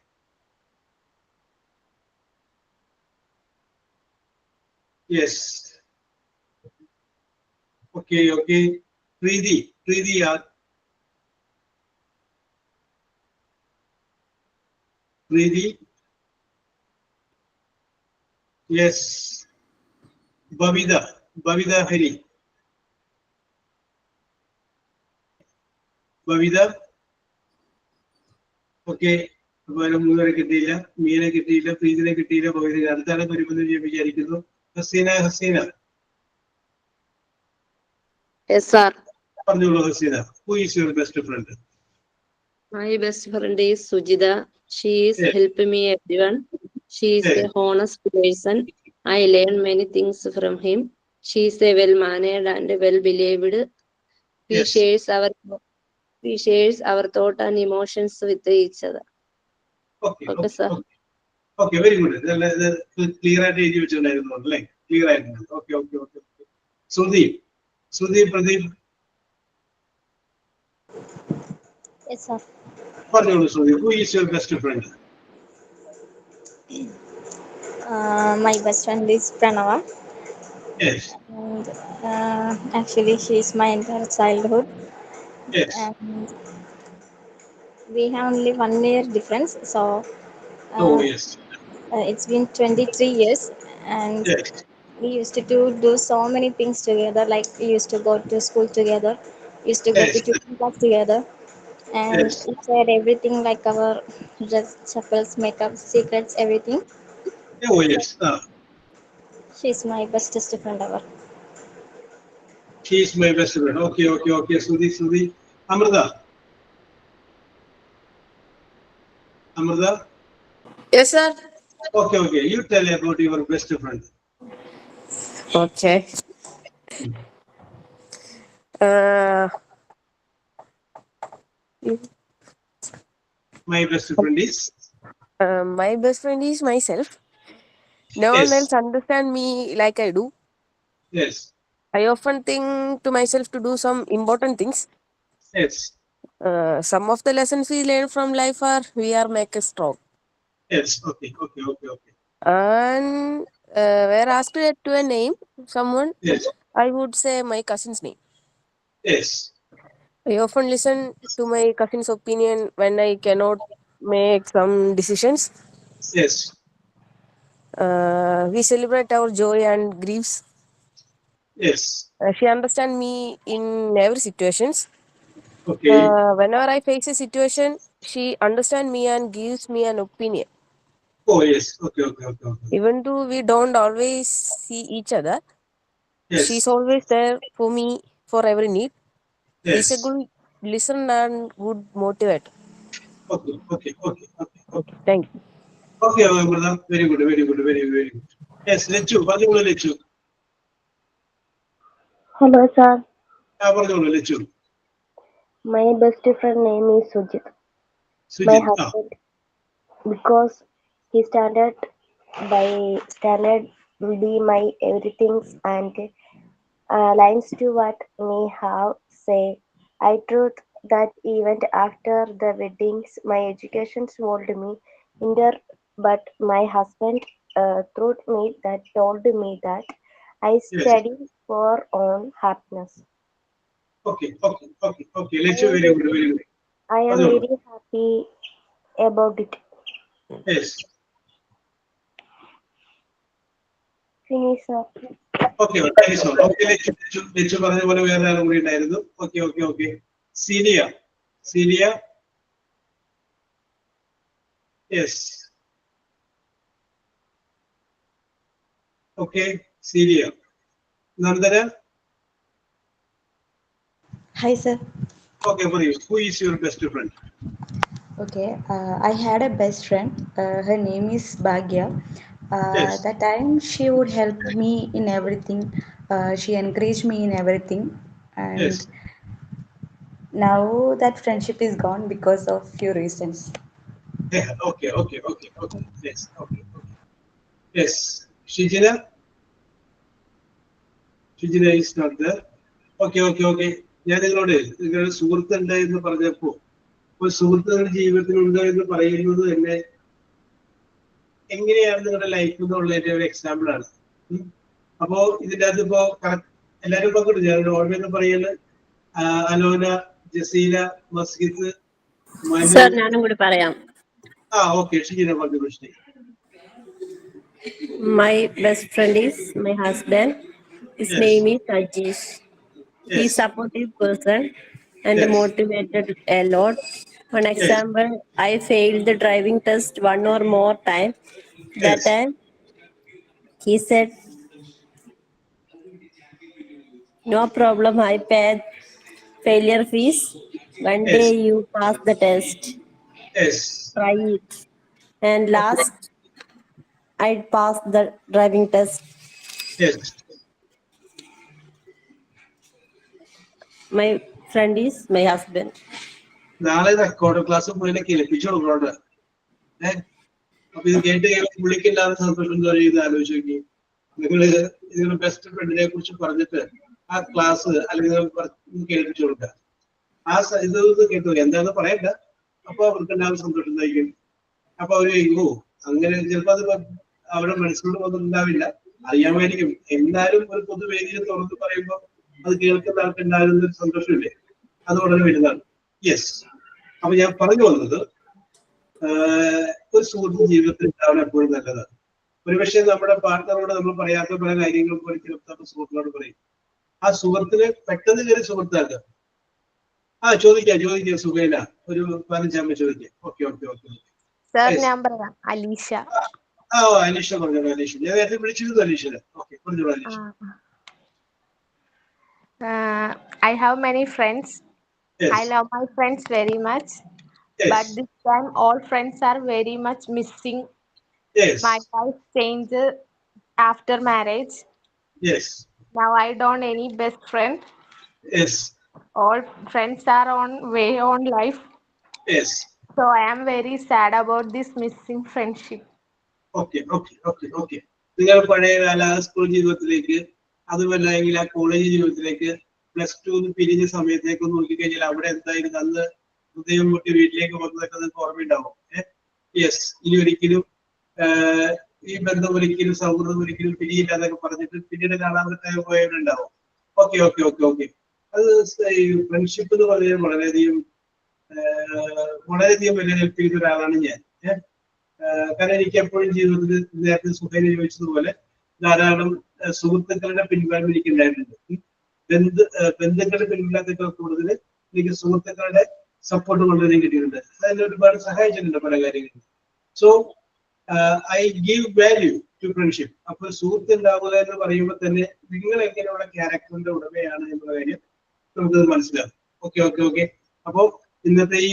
[SPEAKER 1] Yes. Okay. Preeti, Preeti. Yes. Babida Hari. Babida. Okay. വേറെ മൂന്നുപേരെ കിട്ടിയില്ല. മീനെ കിട്ടിയില്ല, പ്രീതിനെ കിട്ടിയില്ല, ബബിത. അടുത്താണ് വരുമെന്ന് ഞാൻ വിചാരിക്കുന്നു. ഹസീന.
[SPEAKER 9] Yes, sir.
[SPEAKER 1] പറഞ്ഞോളൂ Hasina. Who is your best friend?
[SPEAKER 9] My best friend is Sujita. She is
[SPEAKER 1] Yes.
[SPEAKER 9] helping me everyone. She is
[SPEAKER 1] Yes.
[SPEAKER 9] a honest person. I learn many things from him. She is a well-mannered and well-behaved. We
[SPEAKER 1] Yes.
[SPEAKER 9] shares our thought and emotions with each other. Okay, sir.
[SPEAKER 1] Okay, very good. Clear ആയിട്ട് എഴുതി വെച്ചിട്ടുണ്ടായിരുന്നു അല്ലേ? Clear ആയിരുന്നു. Okay. Sudeep, Pradeep.
[SPEAKER 5] Yes, sir.
[SPEAKER 1] പറഞ്ഞോളൂ Sudeep. Who is your best friend?
[SPEAKER 11] My best friend is Pranava.
[SPEAKER 1] Yes.
[SPEAKER 11] And actually, she is my entire childhood.
[SPEAKER 1] Yes.
[SPEAKER 11] And we have only 1 year difference. So
[SPEAKER 1] Yes.
[SPEAKER 11] it's been 23 years. And
[SPEAKER 1] Yes.
[SPEAKER 11] we used to do so many things together. Like we used to go to school together. Used to go
[SPEAKER 1] Yes.
[SPEAKER 11] to tuition class together. And
[SPEAKER 1] Yes.
[SPEAKER 11] we shared everything like our dress, chappals, makeup, secrets, everything.
[SPEAKER 1] Yes.
[SPEAKER 11] She's my bestest friend ever.
[SPEAKER 1] She is my best friend. Okay. Sudhi. Amrita.
[SPEAKER 7] Yes, sir.
[SPEAKER 1] Okay. You tell about your best friend.
[SPEAKER 7] Okay.
[SPEAKER 1] My best friend is.
[SPEAKER 7] My best friend is myself. No one
[SPEAKER 1] Yes.
[SPEAKER 7] else understand me like I do.
[SPEAKER 1] Yes.
[SPEAKER 7] I often think to myself to do some important things.
[SPEAKER 1] Yes.
[SPEAKER 7] Some of the lessons we learn from life are we are make us strong.
[SPEAKER 1] Yes. Okay.
[SPEAKER 7] And where asked to a name, someone,
[SPEAKER 1] Yes.
[SPEAKER 7] I would say my cousin's name.
[SPEAKER 1] Yes.
[SPEAKER 7] I often listen to my cousin's opinion when I cannot make some decisions.
[SPEAKER 1] Yes.
[SPEAKER 7] We celebrate our joy and griefs.
[SPEAKER 1] Yes.
[SPEAKER 7] She understands me in every situations.
[SPEAKER 1] Okay.
[SPEAKER 7] Whenever I face a situation, she understands me and gives me an opinion.
[SPEAKER 1] Yes. Okay.
[SPEAKER 7] Even though we don't always see each other,
[SPEAKER 1] Yes.
[SPEAKER 7] she's always there for me for every need.
[SPEAKER 1] Yes.
[SPEAKER 7] She's a good listener and good motivator.
[SPEAKER 1] Okay.
[SPEAKER 7] Okay, thank you.
[SPEAKER 1] Okay, brother. Very good. Very good. Yes, Lechu. പറഞ്ഞോളൂ Lechu.
[SPEAKER 12] Hello, sir.
[SPEAKER 1] പറഞ്ഞോളൂ Lechu.
[SPEAKER 12] My best friend name is Sujit. My
[SPEAKER 1] Sujit.
[SPEAKER 12] husband, because he standard will be my everything and lines to what me have say. I truth that even after the weddings, my education told me hinder, but my husband told me that I
[SPEAKER 1] Yes.
[SPEAKER 12] study for own happiness.
[SPEAKER 1] Okay. Lechu, very good.
[SPEAKER 12] I am
[SPEAKER 1] പറഞ്ഞോളൂ.
[SPEAKER 12] very happy about it.
[SPEAKER 1] Yes.
[SPEAKER 12] Finish, sir.
[SPEAKER 1] Okay, nice one. Okay, Lechu പറഞ്ഞ പോലെ വേറെ ആളും കൂടി ഉണ്ടായിരുന്നു. Okay. Celia. Yes. Okay, Celia. Nandana.
[SPEAKER 13] Hi, sir.
[SPEAKER 1] Okay, for you. Who is your best friend?
[SPEAKER 13] Okay, I had a best friend. Her name is Bhagya.
[SPEAKER 1] Yes.
[SPEAKER 13] That time she would help me in everything. She encouraged me in everything. And
[SPEAKER 1] Yes.
[SPEAKER 13] now that friendship is gone because of few reasons.
[SPEAKER 1] Yeah, okay. Yes, okay. Yes. Shijina is not there. Okay. ഞാൻ നിങ്ങളുടെ സുഹൃത്തുണ്ട് എന്ന് പറഞ്ഞപ്പോ സുഹൃത്തുക്കൾ ജീവിതത്തിലുണ്ട് എന്ന് പറയുന്നത് തന്നെ എങ്ങനെയാണ് നിങ്ങളുടെ ലൈഫ് എന്നുള്ളതിന്റെ ഒരു എക്സാമ്പിൾ ആണ്. അപ്പോ ഇതിന്റെ അകത്ത് ഇപ്പോ എല്ലാരും പങ്കെടുത്തു. ഞാൻ ഓർമ്മ പറയുന്നത് അലോന, ജസീല, മസ്ജിദ്,
[SPEAKER 9] Sir, ഞാനും കൂടി പറയാം.
[SPEAKER 1] ഓക്കെ. ഷിജിന പറഞ്ഞു.
[SPEAKER 9] My best friend is my husband. His name is Ajish. He's supportive person and motivated a lot. For example, I failed the driving test one or more time. That time he said, no problem, I paid failure fees. One day you pass the test.
[SPEAKER 1] Yes.
[SPEAKER 9] Try it. And last, I passed the driving test.
[SPEAKER 1] Yes.
[SPEAKER 9] My friend is my husband.
[SPEAKER 1] നാളെ record class പോയി കേൾപ്പിച്ചു കൊടുക്കണോണ്ട്. അപ്പൊ ഇത് കേട്ട് വിളിക്കില്ലാത്ത സന്തോഷം എന്താ ഇത് ആലോചിച്ച് നോക്കി. നിങ്ങളുടെ ബെസ്റ്റ് ഫ്രണ്ടിനെ കുറിച്ച് പറഞ്ഞിട്ട് ആ ക്ലാസ് അല്ലെങ്കിൽ കേൾപ്പിച്ചു കൊടുക്കുക. ഇത് കേട്ടു എന്താന്ന് പറയണ്ട. അപ്പൊ അവർക്ക് എല്ലാവരും സന്തോഷം ഉണ്ടായിരിക്കും. അപ്പൊ അവര് അങ്ങനെ ചിലപ്പോ അത് അവരുടെ മനസ്സിലോട് വന്നിട്ടുണ്ടാവില്ല, അറിയാമായിരിക്കും. എന്നാലും ഒരു പൊതുവേദിയിൽ തുറന്ന് പറയുമ്പോൾ അത് കേൾക്കുന്ന ആൾക്ക് ഉണ്ടാകുന്ന ഒരു സന്തോഷമില്ലേ, അത് വളരെ വലുതാണ്. യെസ്. അപ്പൊ ഞാൻ പറഞ്ഞു വന്നത് ഒരു സുഹൃത്ത് ജീവിതത്തിൽ ഉണ്ടാവാൻ എപ്പോഴും നല്ലതാണ്. ഒരുപക്ഷെ നമ്മുടെ പാർട്ട്ണറോട് നമ്മൾ പറയാത്ത പല കാര്യങ്ങളും ഒരിക്കലും നമ്മുടെ സുഹൃത്തിനോട് പറയും. ആ സുഹൃത്തിന് പെട്ടെന്ന് കയറി സുഹൃത്താക്കുക. ചോദിക്കാം സുഖയില ഒരു 15 ചോദിക്കാം. ഓക്കെ.
[SPEAKER 14] സർ ഞാൻ പറയാം. അലീഷ.
[SPEAKER 1] അലീഷ പറഞ്ഞോളൂ. അലീഷ ഞാൻ നേരത്തെ വിളിച്ചിരുന്നു. അലീഷ ഓക്കെ പറഞ്ഞോളൂ. Alisha.
[SPEAKER 14] I have many friends.
[SPEAKER 1] Yes.
[SPEAKER 14] I love my friends very much.
[SPEAKER 1] Yes.
[SPEAKER 14] But this time all friends are very much missing.
[SPEAKER 1] Yes.
[SPEAKER 14] My life changed after marriage.
[SPEAKER 1] Yes.
[SPEAKER 14] Now I don't any best friend.
[SPEAKER 1] Yes.
[SPEAKER 14] All friends are on way on life.
[SPEAKER 1] Yes.
[SPEAKER 14] So I am very sad about this missing friendship.
[SPEAKER 1] Okay. നിങ്ങൾ പഴയ കാല school ജീവിതത്തിലേക്ക് അതുമല്ലെങ്കിൽ ആ college ജീവിതത്തിലേക്ക് +2 പിരിഞ്ഞ സമയത്തേക്ക് നോക്കിക്കഴിഞ്ഞാൽ അവിടെ എന്തായിരുന്നു അന്ന് ഹൃദയം പൊട്ടി വീട്ടിലേക്ക് വന്നതൊക്കെ നിങ്ങൾക്ക് ഓർമ്മയുണ്ടാവും. യെസ്. ഇനി ഒരിക്കലും ഈ ബന്ധം ഒരിക്കലും സൗഹൃദം ഒരിക്കലും പിരിയില്ല എന്നൊക്കെ പറഞ്ഞിട്ട് പിന്നീട് കാണാതെ പോയവരുണ്ടാവും. ഓക്കെ. അത് ഫ്രണ്ട്ഷിപ്പ് എന്ന് പറയുന്നത് വളരെയധികം വലിയ ഹെൽപ്പ് ചെയ്ത ഒരാളാണ് ഞാൻ. കാരണം എനിക്ക് എപ്പോഴും ജീവിതത്തിൽ നേരത്തെ സുഖേന ചോദിച്ചതുപോലെ ധാരാളം സുഹൃത്തുക്കളുടെ പിൻബലം എനിക്ക് ഉണ്ടായിട്ടുണ്ട്. ബന്ധുക്കളുടെ പിൻബലത്തേക്കാൾ കൂടുതൽ എനിക്ക് സുഹൃത്തുക്കളുടെ സപ്പോർട്ട് കൊണ്ടുവരാൻ കിട്ടിയിട്ടുണ്ട്. അതിന് ഒരുപാട് സഹായിച്ചിട്ടുണ്ട് പല കാര്യങ്ങളും. So I give value to friendship. അപ്പൊ സുഹൃത്ത് ഉണ്ടാവുക എന്ന് പറയുമ്പോൾ തന്നെ നിങ്ങൾ എങ്ങനെയുള്ള ക്യാരക്ടറിന്റെ ഉടമയാണ് എന്നുള്ള കാര്യം നമുക്ക് മനസ്സിലാവും. ഓക്കെ. അപ്പോ ഇന്നത്തെ ഈ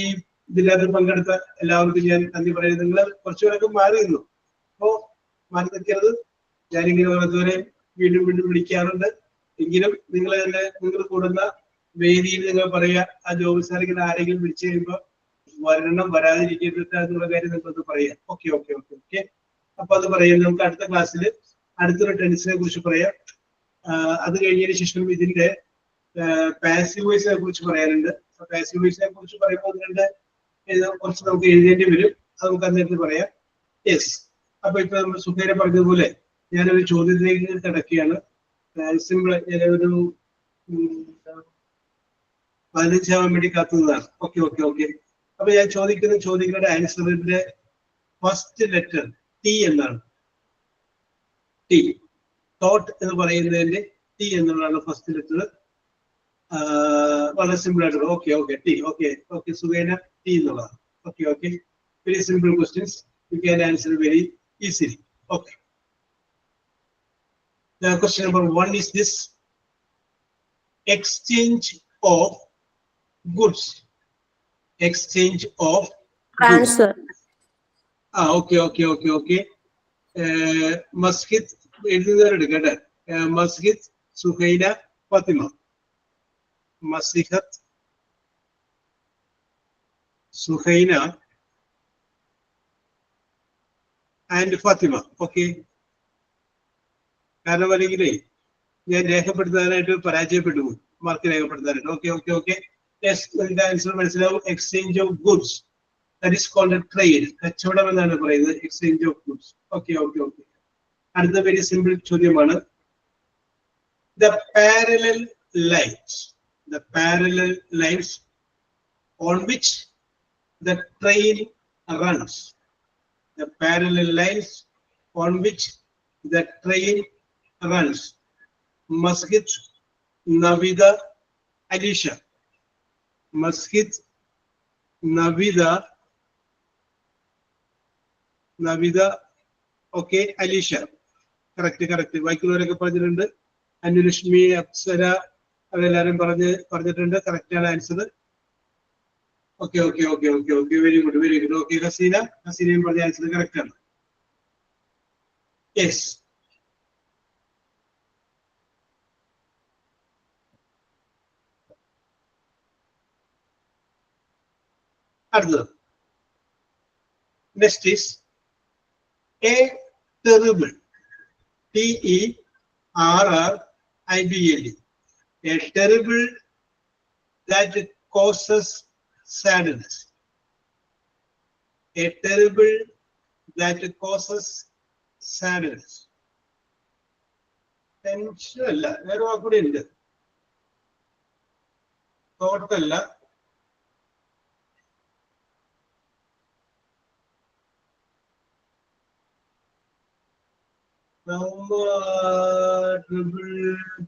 [SPEAKER 1] ഇതിനകത്ത് പങ്കെടുത്ത എല്ലാവർക്കും ഞാൻ നന്ദി പറയുന്നത്. നിങ്ങൾ കുറച്ചുപേരൊക്കെ മാറി നിന്നു. അപ്പോ മാറി നിൽക്കരുത്. ഞാനിങ്ങനെ അതുവരെ വീണ്ടും വിളിക്കാറുണ്ട്. എങ്കിലും നിങ്ങൾ കൂടുന്ന വേദിയിൽ നിങ്ങൾ പറയുക, ആ ജോബ് സാർ ഇങ്ങനെ ആരെങ്കിലും വിളിച്ചു കഴിയുമ്പോൾ വരണം, വരാതിരിക്കരുത് എന്നുള്ള കാര്യം നിങ്ങൾക്ക് പറയാം. ഓക്കെ. അപ്പൊ അത് പറയാം. നമുക്ക് അടുത്ത ക്ലാസ്സിൽ അടുത്തൊരു ടെൻസിനെ കുറിച്ച് പറയാം. അത് കഴിഞ്ഞതിന് ശേഷം ഇതിന്റെ പാസീവ് വോയിസിനെ കുറിച്ച് പറയാനുണ്ട്. പാസീവ് വോയിസിനെ കുറിച്ച് പറയുമ്പോൾ കുറച്ച് നമുക്ക് എഴുതേണ്ടി വരും. അത് നമുക്ക് അന്നേരത്ത് പറയാം. യെസ്. അപ്പൊ ഇപ്പൊ നമ്മൾ സുഖേനെ പറഞ്ഞതുപോലെ ഞാനൊരു ചോദ്യത്തിലേക്ക് കിടക്കുകയാണ്. സിമ്പിൾ. ഞാനൊരു 15 വേണ്ടി കാത്തുന്നതാണ്. ഓക്കെ. അപ്പൊ ഞാൻ ചോദിക്കുന്ന ആൻസറിന്റെ ഫസ്റ്റ് ലെറ്റർ ടി എന്നാണ്. ടി. തോട്ട് എന്ന് പറയുന്നതിന്റെ ടി എന്നുള്ളതാണ് ഫസ്റ്റ് ലെറ്റർ. വളരെ സിമ്പിൾ ആയിട്ടുള്ള. ഓക്കെ. ടി. ഓക്കെ. സുഖേന ടി എന്നുള്ളതാണ്. Okay. Very simple questions. You can answer very easily. Okay. Question number 1 is this: exchange of goods. Exchange of goods.
[SPEAKER 9] Transfer.
[SPEAKER 1] Okay. Masjid, Masjid, Suhaila, Fatima. Masjidat, Suhaina, and Fatima. Okay. കാരണം അല്ലെങ്കിലേ ഞാൻ രേഖപ്പെടുത്താനായിട്ട് പരാജയപ്പെട്ടു mark രേഖപ്പെടുത്താനായിട്ട്. Okay. ഇതിന്റെ answer മനസ്സിലാവും. Exchange of goods, that is called trade. കച്ചവടം എന്നാണ് പറയുന്നത്, എക്സ്ചേഞ്ച് ഓഫ് ഗുഡ്സ്. ഓക്കെ. അടുത്ത വെരി സിമ്പിൾ ചോദ്യമാണ്. The parallel lines on which the train runs. The parallel lines on which the train runs. Masjid, Navida, Alisha. Masjid, Navida, okay, Alisha. Correct. വായിക്കുന്നവരൊക്കെ പറഞ്ഞിട്ടുണ്ട്. അനുലക്ഷ്മി, അപ്സര അവരെല്ലാരും പറഞ്ഞിട്ടുണ്ട്. Correct ആണ് answer. Okay. Very good. Okay, Hasina പറഞ്ഞ answer correct ആണ്. Yes. അടുത്തത്. Next is a terrible. TERRIBLE. A terrible that causes sadness. A terrible that causes sadness. Tension അല്ല, വേറെ വാക്കുകൂടി ഉണ്ട്. തോട്ടല്ല,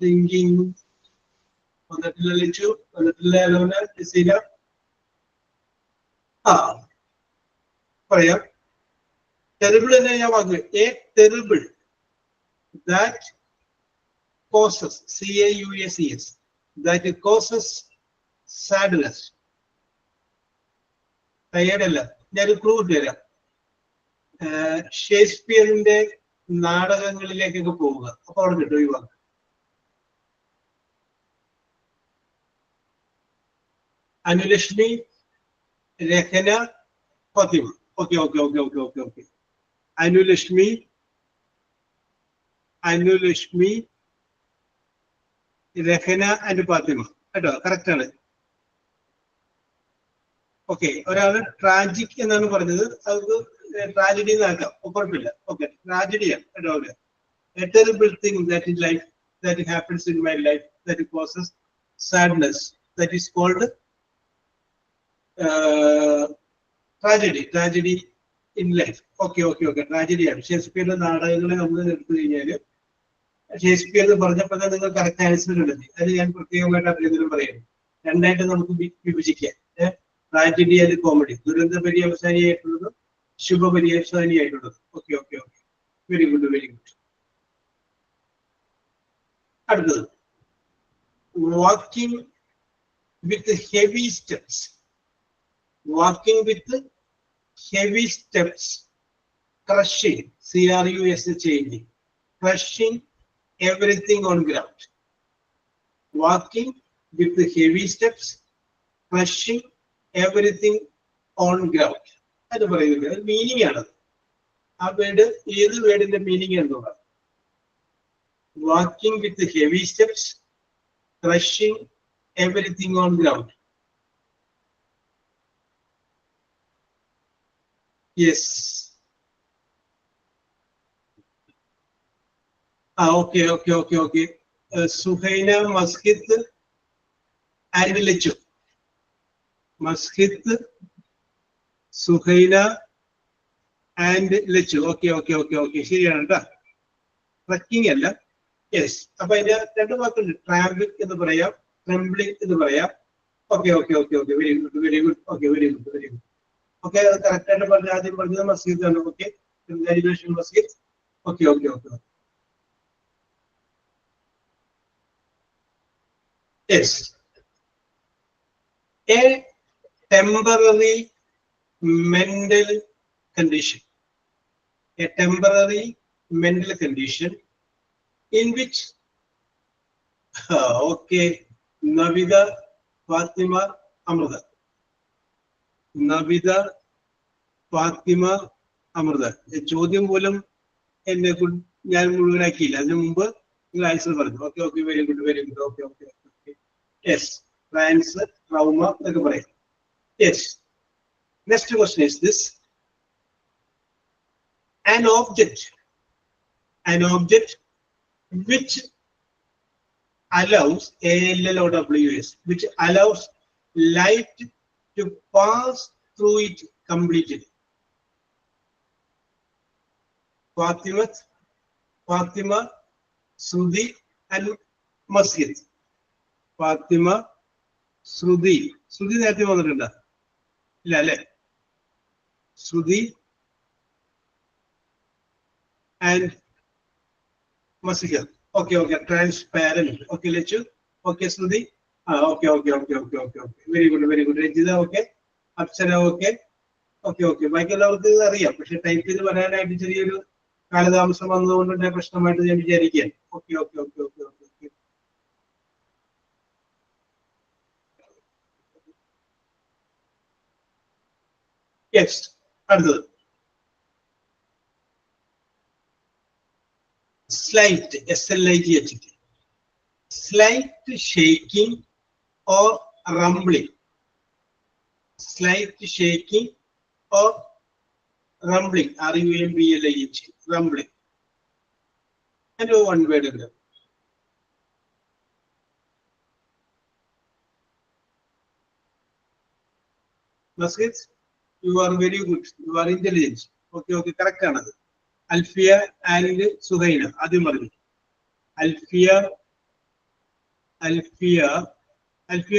[SPEAKER 1] തിങ്കിങ് വന്നിട്ടില്ല. ലിച്ചു വന്നിട്ടില്ല. അലോന, ജിസീല. പറയാം. ടെറിബിൾ തന്നെ ഞാൻ വാങ്ങി. A terrible that causes, CAUSES, that causes sadness. ടയേർഡല്ല. ഞാനൊരു ക്ലൂ തരാം. ഷേക്സ്പിയറിന്റെ നാടകങ്ങളിലേക്കൊക്കെ പോവുക, അപ്പൊ അവിടെ കിട്ടും ഈ വാക്ക്. അനുലക്ഷ്മി, രഹന, ഫാത്തിമ. ഓക്കെ. അനുലക്ഷ്മി, രഹന ആൻഡ് ഫാത്തിമ കേട്ടോ, കറക്റ്റ് ആണ്. ഓക്കെ. ഒരാള് ട്രാജിക് എന്നാണ് പറഞ്ഞത്, അത് ട്രാജഡി എന്നാക്കാം, കുഴപ്പമില്ല. ഓക്കെ, ട്രാജഡിയാണ് കേട്ടോ. A terrible thing that in life, that happens in my life, that causes sadness, that is called tragedy in life. Okay. ട്രാജഡിയാണ്. ഷേക്സ്പിയറിന്റെ നാടകങ്ങളെ നമ്മൾ എടുത്തു കഴിഞ്ഞാല് ഷേക്സ്പിയർ പറഞ്ഞപ്പോൾ തന്നെ നിങ്ങൾ കറക്റ്റ് ആൻസർ ഉള്ളത്. അത് ഞാൻ പ്രത്യേകമായിട്ട് അഭിനന്ദനം പറയുന്നു. രണ്ടായിട്ട് നമുക്ക് വിഭജിക്കാം. Tragedy and comedy. ദുരന്ത പര്യവസാനിയായിട്ടുള്ളതും ശുഭപര്യവസാനിയായിട്ടുള്ളതും. ഓക്കെ. Very good. അടുത്തത്. Walking with heavy steps. Crushing, CRUSHING, crushing everything on ground. Walking with the heavy steps, crushing everything on ground. അത് പറയുന്നത് മീനിങ് ആണ്. ആ വേർഡ് ഏത് വേർഡിന്റെ മീനിങ് എന്താണ്? Walking with the heavy steps, crushing everything on ground. Yes. Okay. Suhaina, Masjid and Lichu. Masjid, Suhaina and Lichu. Okay. ശരിയാണ് കേട്ടോ. Trekking അല്ല. Yes. അപ്പൊ അതിന്റെ രണ്ട് വാക്കുണ്ട്. ട്രാമ്പിക് എന്ന് പറയാം, ട്രെംബ്ലിംഗ് എന്ന് പറയാം. ഓക്കെ. Very good. ഓക്കെ, അത് കറക്റ്റ് ആയിട്ട് പറഞ്ഞ ആദ്യം പറഞ്ഞത് മസ്ജിദ് ആണ്. Okay, congratulation Masjid. Okay. Yes. A temporary mental condition. A temporary mental condition in which, okay, Navida, Fatima, Amrita. Navida, Fatima, Amrita. ചോദ്യം പോലും എന്നെ ഞാൻ മുഴുവനാക്കിയില്ല. അതിനു മുമ്പ് നിങ്ങൾ ആൻസർ പറഞ്ഞു. Okay okay, very good very good. Okay okay okay, yes, trans trauma എന്നൊക്കെ പറയാം. Yes. Next question is this: an object which allows ALLOWS, which allows light to pass through it completely. Fatima, Sruthi and Masjid. Fatima, Sruthi നേരത്തെ വന്നിട്ടുണ്ടോ? ഇല്ല അല്ലേ? Sruthi and Masjid. Okay, okay, transparent. Okay, let you. Okay, Sruthi. Okay. Very good. Rajita, okay. Apsara, okay. Okay. ബാക്കി എല്ലാവർക്കും ഇത് അറിയാം. പക്ഷെ type ചെയ്ത് പറയാനായിട്ട് ചെറിയൊരു കാലതാമസം വന്നതുകൊണ്ട് പ്രശ്നമായിട്ട് ഞാൻ വിചാരിക്കുകയാണ്. ഓക്കെ. യെസ്, അടുത്തത് slight, SLIGHT, slight shaking or rumbling. Slight shaking or rumbling, RUMBLING, rumbling. And one word in there. Masjid, you are very good. You are intelligent. Okay, correct another. Alfia and Suhaina. ആദ്യം പറഞ്ഞു. അൽഫിയ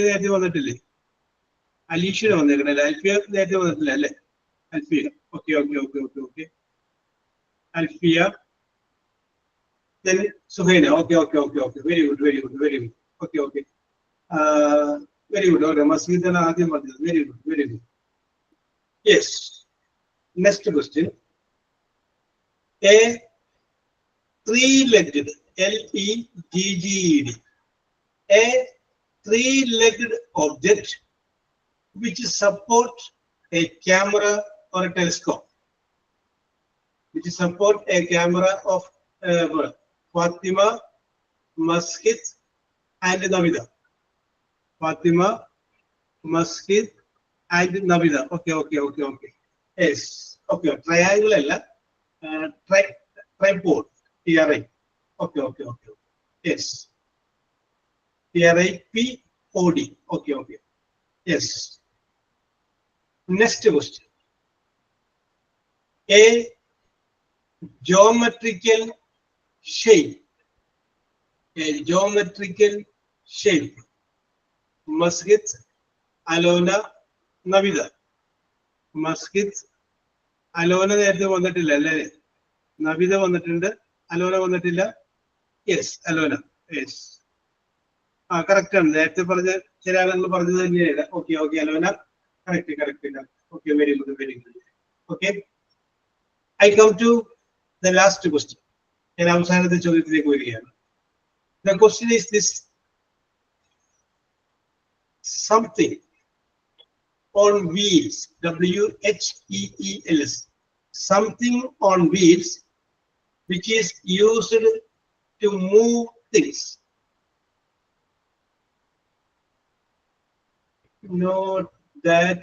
[SPEAKER 1] നേരത്തെ വന്നിട്ടില്ലേ? അലീഷ വന്നേക്കണല്ലേ? അൽഫിയ നേരത്തെ വന്നിട്ടില്ല അല്ലേ? Alfiya. Okay. Alfiya, then Suhaina. Okay. Very good. Okay. Very good. Okay. Masjid ആണ് ആദ്യം പറഞ്ഞത്. Very good. Yes. Next question. A three-legged, LEGGED, a three-legged object which support a camera or a telescope, which support a camera of Fatima, Masjid and Navida. Fatima, Masjid and Navida. Okay. Yes. Okay. Triangle alla. Tripod, TRI. Okay. Yes. TRIPOD. Okay. Yes. Next question. A geometrical shape. Masjid, Alona, Navida. Masjid, Alona നേരത്തെ വന്നിട്ടില്ല അല്ലേ? നവിത വന്നിട്ടുണ്ട്, Alona വന്നിട്ടില്ല. Yes, Alona. Yes, correct ആണ്. നേരത്തെ പറഞ്ഞ ചില ആളുകൾ പറഞ്ഞത് തന്നെയാണ്. Okay. Alona correct. Okay, very good. Okay, I come to the last question. ഞാൻ അവസാനത്തെ ചോദ്യത്തിലേക്ക് വരികയാണ്. The question is this: something on wheels, WHEELS, something on wheels which is used to move things. Not that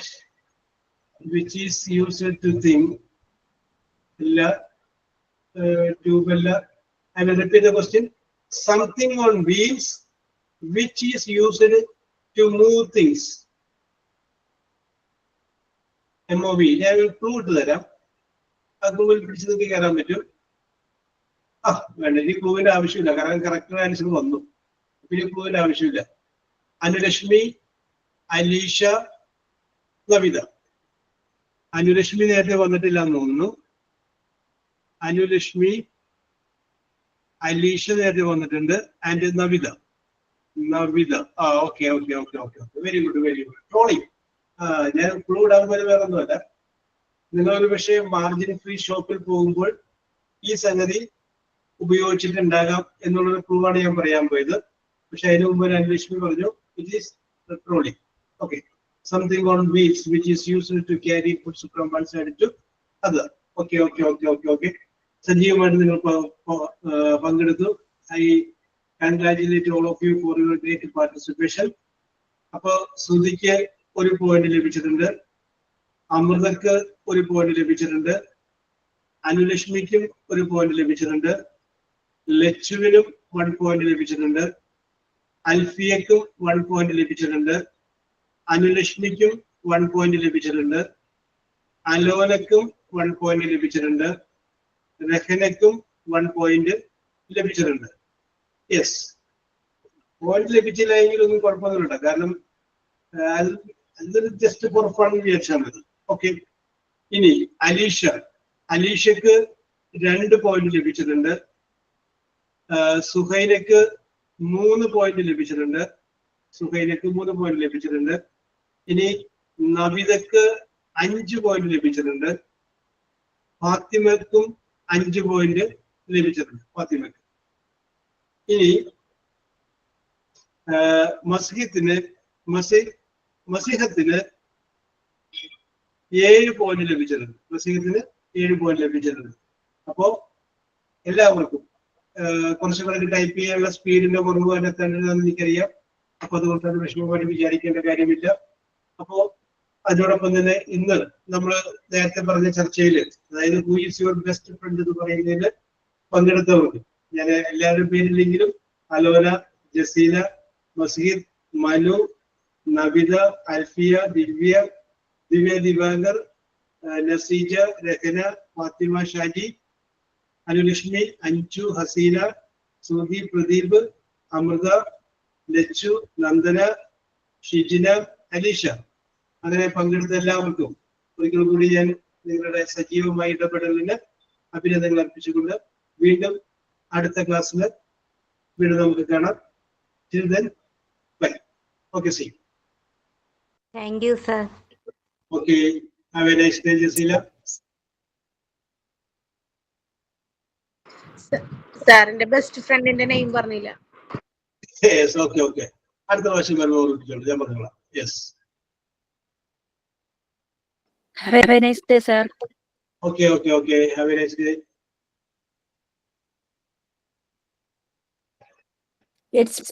[SPEAKER 1] which is used to think. I will repeat the question. Something on wheels which is used to move things. MOV. ഞാൻ clue ഇട്ട് തരാം. ആ ക്ലൂവിൽ പിടിച്ച് നിങ്ങൾക്ക് കയറാൻ പറ്റും. വേണ്ട, ഈ ക്ലൂവിന്റെ ആവശ്യമില്ല, കാരണം കറക്റ്റ് ആൻസർ വന്നു. പിന്നെ ക്ലൂവിന്റെ ആവശ്യമില്ല. അനുരശ്മി, അലീഷ, നവിത. അനുരശ്മി നേരത്തെ വന്നിട്ടില്ല എന്ന് തോന്നുന്നു. അനുരശ്മി, അലീഷ നേരത്തെ വന്നിട്ടുണ്ട്. And Navitha. Navitha. Okay. Very good. Trolling. ഞാൻ ക്ലൂ ഇടാൻ പോലെ വേറെ ഒന്നുമല്ല. നിങ്ങളൊരു പക്ഷേ മാർജിൻ ഫ്രീ ഷോപ്പിൽ പോകുമ്പോൾ ഈ സംഗതി ഉപയോഗിച്ചിട്ടുണ്ടാകാം എന്നുള്ളൊരു ക്ലൂ ആണ് ഞാൻ പറയാൻ പോയത്. പക്ഷെ അതിന് മുമ്പ് അന്വേഷണം പറഞ്ഞു it is trolling. Okay. Something on wheels which is used to carry foods from one side to other. Okay. സജീവമായിട്ട് നിങ്ങൾ പങ്കെടുത്തു. I congratulate all of you for your great participation. അപ്പൊ ശ്രുതിക്ക് ഒരു പോയിന്റ് ലഭിച്ചിട്ടുണ്ട്, അമൃതക്ക് ഒരു പോയിന്റ് ലഭിച്ചിട്ടുണ്ട്, അനുലക്ഷ്മിക്കും ഒരു പോയിന്റ് ലഭിച്ചിട്ടുണ്ട്, ലച്ചുവിനും 1 പോയിന്റ് ലഭിച്ചിട്ടുണ്ട്, അൽഫിയക്കും 1 പോയിന്റ് ലഭിച്ചിട്ടുണ്ട്, അനുലക്ഷ്മിക്കും 1 പോയിന്റ് ലഭിച്ചിട്ടുണ്ട്, അലോനക്കും 1 പോയിന്റ് ലഭിച്ചിട്ടുണ്ട്, രഹനക്കും 1 പോയിന്റ് ലഭിച്ചിട്ടുണ്ട്. യെസ്, പോയിന്റ് ലഭിച്ചില്ലെങ്കിൽ ഒന്നും കുഴപ്പമൊന്നുമില്ല. കാരണം അതൊരു ജസ്റ്റ് ഫോർ ഫൺ വിചാരിച്ചാൽ മതി. ഓക്കെ. ഇനി അലീഷക്ക് 2 പോയിന്റ് ലഭിച്ചിട്ടുണ്ട്, സുഹൈനക്ക് 3 പോയിന്റ് ലഭിച്ചിട്ടുണ്ട്. ഇനി നവിതക്ക് 5 പോയിന്റ് ലഭിച്ചിട്ടുണ്ട്, ഫാത്തിമക്കും 5 പോയിന്റ് ലഭിച്ചിട്ടുണ്ട്. ഫാത്തിമക്ക്. ഇനി മസിഹത്തിന് 7 പോയിന്റ് ലഭിച്ചിട്ടുണ്ട്. അപ്പോ എല്ലാവർക്കും കുറച്ചുകൂടെ ടൈപ്പ് ചെയ്യാനുള്ള സ്പീഡിന്റെ കുറവ് കണ്ടെത്തേണ്ടതെന്ന് എനിക്കറിയാം. അപ്പൊ അതുകൊണ്ട് അത് വിഷമമായിട്ട് വിചാരിക്കേണ്ട കാര്യമില്ല. അപ്പോ അതോടൊപ്പം തന്നെ ഇന്ന് നമ്മൾ നേരത്തെ പറഞ്ഞ ചർച്ചയിൽ, അതായത് who is your best front എന്ന് പറയുന്നതിൽ പങ്കെടുത്തവർക്ക് ഞാൻ എല്ലാവരുടെ പേരില്ലെങ്കിലും അലോന, ജസീല, മസീദ്, മനു, നവിത, അൽഫിയ, ദിവ്യ ദിവാകർ, നസീജ, രഹന, ഫാത്തിമ, ഷാജി, അനുലക്ഷ്മി, അഞ്ചു, ഹസീന, സുധി, പ്രദീപ്, അമൃത, ലച്ചു, നന്ദന, ഷിജിന, അലീഷ, അങ്ങനെ പങ്കെടുത്ത എല്ലാവർക്കും ഒരിക്കൽ കൂടി ഞാൻ നിങ്ങളുടെ സജീവമായ ഇടപെടലിന് അഭിനന്ദനങ്ങൾ അർപ്പിച്ചുകൊണ്ട് വീണ്ടും അടുത്ത ക്ലാസ്സിൽ വീണ്ടും നമുക്ക് കാണാം. Till then, bye. Okay, see you.
[SPEAKER 3] Thank you, sir.
[SPEAKER 1] Okay, have a nice day, Jasila.
[SPEAKER 14] സാറിന്റെ ബെസ്റ്റ് ഫ്രണ്ടിന്റെ നെയിം പറഞ്ഞില്ല.
[SPEAKER 1] Yes, okay. അടുത്ത പ്രാവശ്യം വരുമ്പോൾ ഓർമ്മിപ്പിച്ചോളൂ, ഞാൻ പറഞ്ഞോളാം. Yes.
[SPEAKER 2] Have a nice day, sir.
[SPEAKER 1] Okay. Have a nice day.
[SPEAKER 2] It's me.